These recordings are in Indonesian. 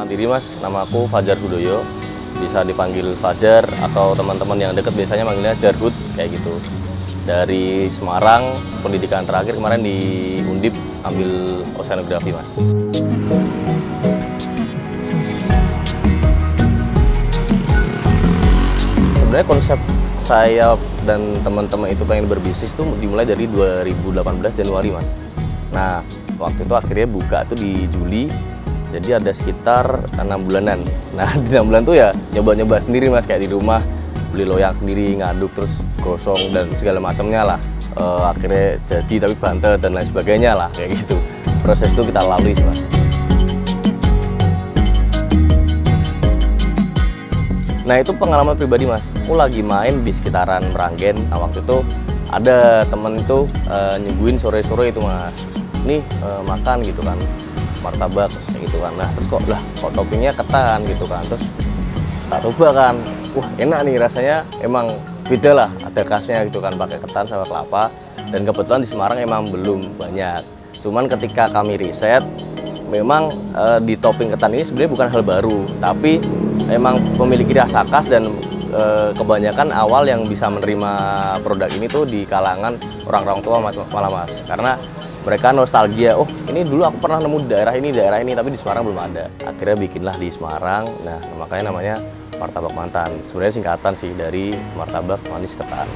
perkenalkan diri Mas, nama aku Fajar Hudoyo. Bisa dipanggil Fajar atau teman-teman yang deket biasanya manggilnya Jarhud kayak gitu. Dari Semarang, pendidikan terakhir kemarin di Undip ambil oceanografi Mas. Sebenarnya konsep saya dan teman-teman itu pengen berbisnis tuh dimulai dari 2018 Januari Mas. Nah, waktu itu akhirnya buka tuh di Juli, jadi ada sekitar 6 bulanan. Nah, di 6 bulan tuh ya nyoba-nyoba sendiri Mas, kayak di rumah beli loyang sendiri, ngaduk terus gosong dan segala macamnya lah. Akhirnya jadi tapi bantet dan lain sebagainya lah kayak gitu. Proses itu kita lalui sih Mas. Nah, itu pengalaman pribadi Mas. Aku lagi main di sekitaran Meranggen. Nah, waktu itu ada temen itu nyuguhin sore-sore itu Mas. Nih makan gitu kan, martabak kayak gitu kan. Nah, terus kok toppingnya ketan gitu kan. Terus tak coba kan, wah enak nih rasanya, emang beda lah, ada khasnya gitu kan, pakai ketan sama kelapa. Dan kebetulan di Semarang emang belum banyak. Cuman ketika kami riset, memang di topping ketan ini sebenarnya bukan hal baru, tapi memang memiliki rasa khas dan kebanyakan awal yang bisa menerima produk ini tuh di kalangan orang-orang tua Mas, malah Mas. Karena mereka nostalgia, oh ini dulu aku pernah nemu daerah ini, tapi di Semarang belum ada. Akhirnya bikinlah di Semarang, nah makanya namanya Martabak Mantan. Sebenarnya singkatan sih dari martabak manis ketan.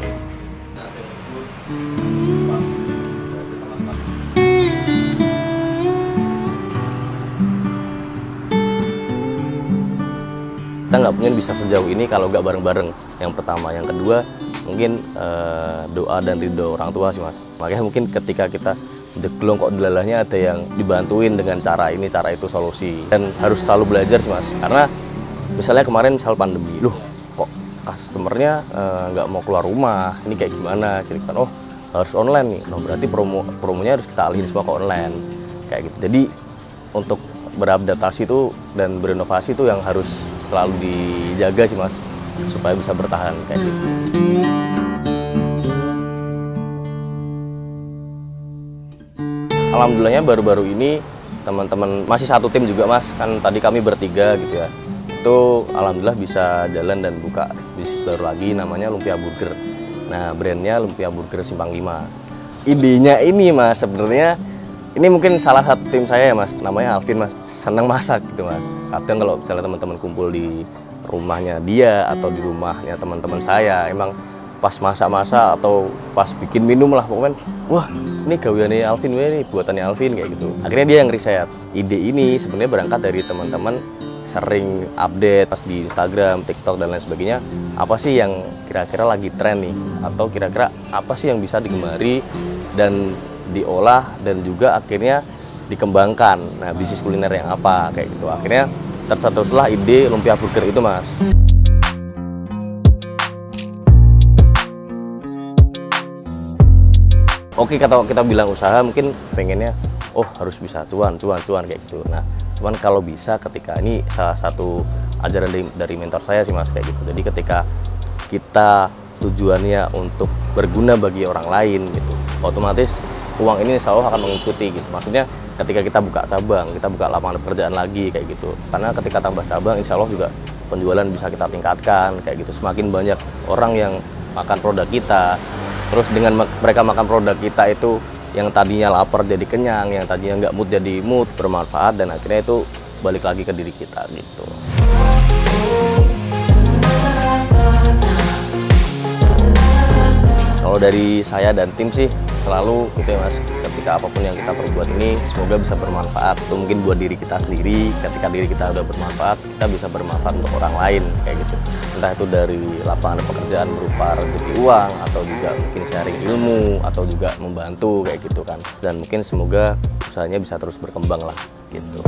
Kita nggak mungkin bisa sejauh ini kalau nggak bareng-bareng. Yang pertama, yang kedua mungkin doa dan ridho orang tua sih Mas. Makanya mungkin ketika kita jeglong kok delalahnya ada yang dibantuin dengan cara ini, cara itu solusi. Dan harus selalu belajar sih Mas, karena misalnya kemarin misal pandemi, loh kok customernya nggak mau keluar rumah, ini kayak gimana gitu kan. Oh harus online nih, nah berarti promonya harus kita alihin semua ke online kayak gitu. Jadi untuk beradaptasi itu dan berinovasi itu yang harus selalu dijaga sih Mas, supaya bisa bertahan kayak gitu. Alhamdulillahnya baru-baru ini teman-teman masih satu tim juga Mas, kan tadi kami bertiga gitu ya. Itu alhamdulillah bisa jalan dan buka bisnis baru lagi namanya Lumpia Burger. Nah, brandnya Lumpia Burger Simpang 5. Idenya ini Mas, sebenarnya ini mungkin salah satu tim saya ya Mas, namanya Alvin Mas. Senang masak gitu Mas. Kadang kalau misalnya teman-teman kumpul di rumahnya dia atau di rumahnya teman-teman saya, emang pas masak-masak atau pas bikin minum lah pokoknya, wah ini gaweannya Alvin, ini buatannya Alvin kayak gitu. Akhirnya dia yang riset. Ide ini sebenarnya berangkat dari teman-teman sering update pas di Instagram, TikTok dan lain sebagainya. Apa sih yang kira-kira lagi tren nih? Atau kira-kira apa sih yang bisa digemari dan diolah dan juga akhirnya dikembangkan. Nah, bisnis kuliner yang apa kayak gitu. Akhirnya tercetuslah ide Lumpia Burger itu Mas. Oke, kalau kita bilang usaha mungkin pengennya oh harus bisa cuan kayak gitu. Nah, cuman kalau bisa ketika ini salah satu ajaran dari mentor saya sih Mas kayak gitu. Jadi ketika kita tujuannya untuk berguna bagi orang lain gitu, otomatis uang ini insya Allah akan mengikuti gitu. Maksudnya ketika kita buka cabang, kita buka lapangan pekerjaan lagi kayak gitu. Karena ketika tambah cabang insya Allah juga penjualan bisa kita tingkatkan kayak gitu. Semakin banyak orang yang makan produk kita, terus dengan mereka makan produk kita itu yang tadinya lapar jadi kenyang, yang tadinya nggak mood jadi mood, bermanfaat, dan akhirnya itu balik lagi ke diri kita gitu. Kalau dari saya dan tim sih selalu gitu ya Mas, ketika apapun yang kita perbuat ini semoga bisa bermanfaat. Itu mungkin buat diri kita sendiri, ketika diri kita udah bermanfaat, kita bisa bermanfaat untuk orang lain kayak gitu. Entah itu dari lapangan pekerjaan berupa rezeki uang, atau juga mungkin sharing ilmu, atau juga membantu kayak gitu kan. Dan mungkin semoga usahanya bisa terus berkembang lah gitu.